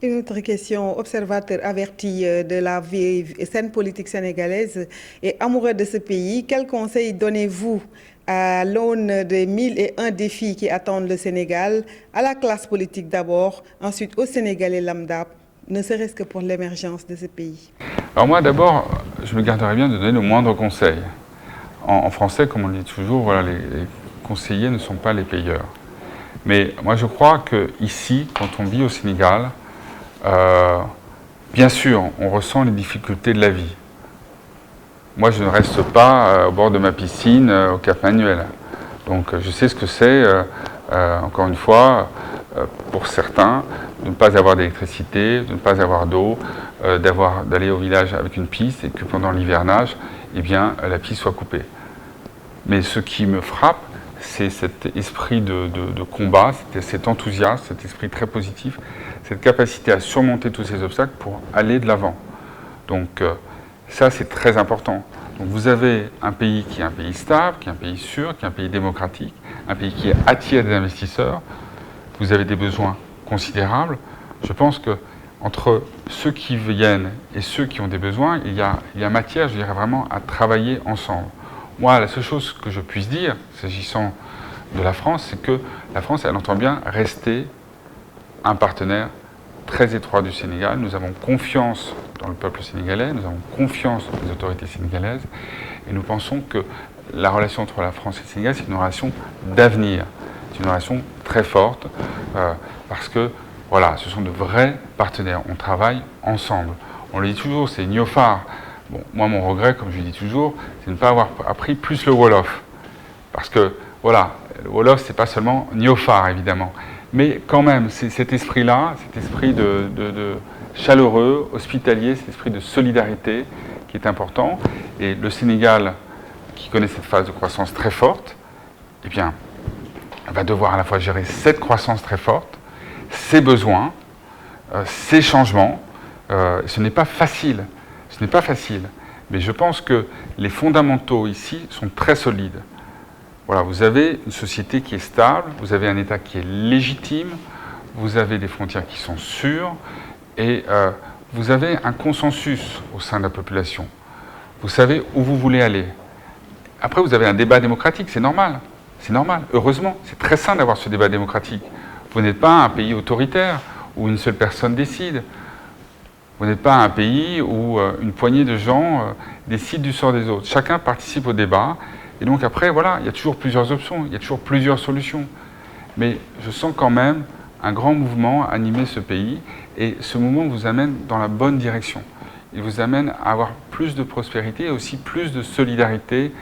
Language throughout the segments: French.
Une autre question, observateur averti de la vie scène politique sénégalaise et amoureux de ce pays, quel conseil donnez-vous à l'aune des mille et un défis qui attendent le Sénégal, à la classe politique d'abord, ensuite aux Sénégalais lambda, ne serait-ce que pour l'émergence de ce pays? Alors moi d'abord, je me garderais bien de donner le moindre conseil. En français, comme on le dit toujours, voilà, les conseillers ne sont pas les payeurs. Mais moi je crois qu'ici, quand on vit au Sénégal, bien sûr, on ressent les difficultés de la vie. Moi, je ne reste pas au bord de ma piscine au Cap Manuel. Donc, je sais ce que c'est, encore une fois, pour certains, de ne pas avoir d'électricité, de ne pas avoir d'eau, d'aller au village avec une piste et que pendant l'hivernage, eh bien, la piste soit coupée. Mais ce qui me frappe, c'est cet esprit de combat, cet enthousiasme, cet esprit très positif, cette capacité à surmonter tous ces obstacles pour aller de l'avant. Donc ça, c'est très important. Donc vous avez un pays qui est un pays stable, qui est un pays sûr, qui est un pays démocratique, un pays qui attire des investisseurs. Vous avez des besoins considérables. Je pense que entre ceux qui viennent et ceux qui ont des besoins, il y a matière, je dirais vraiment, à travailler ensemble. Moi, la seule chose que je puisse dire, s'agissant de la France, c'est que la France, elle entend bien rester un partenaire très étroit du Sénégal. Nous avons confiance dans le peuple sénégalais, nous avons confiance dans les autorités sénégalaises, et nous pensons que la relation entre la France et le Sénégal, c'est une relation d'avenir. C'est une relation très forte, parce que, voilà, ce sont de vrais partenaires. On travaille ensemble. On le dit toujours, c'est Niofar. Bon, moi, mon regret, comme je le dis toujours, c'est de ne pas avoir appris plus le Wolof. Parce que, voilà, le Wolof, c'est pas seulement Niofar, évidemment. Mais quand même, c'est cet esprit-là, cet esprit de chaleureux, hospitalier, cet esprit de solidarité qui est important. Et le Sénégal, qui connaît cette phase de croissance très forte, eh bien, va devoir à la fois gérer cette croissance très forte, ses besoins, ses changements. Ce n'est pas facile. Ce n'est pas facile, mais je pense que les fondamentaux ici sont très solides. Voilà, vous avez une société qui est stable, vous avez un État qui est légitime, vous avez des frontières qui sont sûres, et vous avez un consensus au sein de la population. Vous savez où vous voulez aller. Après, vous avez un débat démocratique, c'est normal. C'est normal, heureusement. C'est très sain d'avoir ce débat démocratique. Vous n'êtes pas un pays autoritaire où une seule personne décide. Vous n'êtes pas un pays où une poignée de gens décident du sort des autres. Chacun participe au débat. Et donc après, voilà, il y a toujours plusieurs options, il y a toujours plusieurs solutions. Mais je sens quand même un grand mouvement animer ce pays. Et ce mouvement vous amène dans la bonne direction. Il vous amène à avoir plus de prospérité et aussi plus de solidarité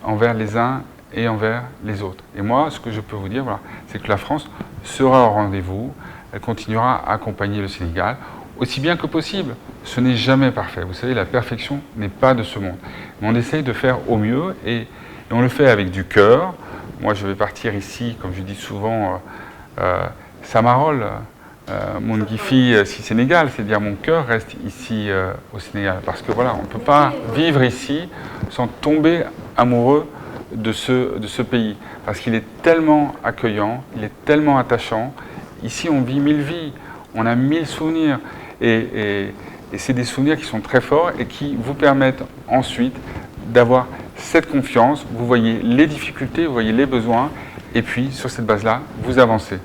envers les uns et envers les autres. Et moi, ce que je peux vous dire, voilà, c'est que la France sera au rendez-vous. Elle continuera à accompagner le Sénégal aussi bien que possible. Ce n'est jamais parfait. Vous savez, la perfection n'est pas de ce monde. Mais on essaye de faire au mieux et on le fait avec du cœur. Moi, je vais partir ici, comme je dis souvent, Samarol, mon Gifi, si Sénégal, c'est-à-dire mon cœur reste ici au Sénégal. Parce que voilà, on ne peut pas vivre ici sans tomber amoureux de ce pays. Parce qu'il est tellement accueillant, il est tellement attachant. Ici, on vit 1000 vies, on a 1000 souvenirs. Et c'est des souvenirs qui sont très forts et qui vous permettent ensuite d'avoir cette confiance. Vous voyez les difficultés, vous voyez les besoins, et puis sur cette base-là, vous avancez.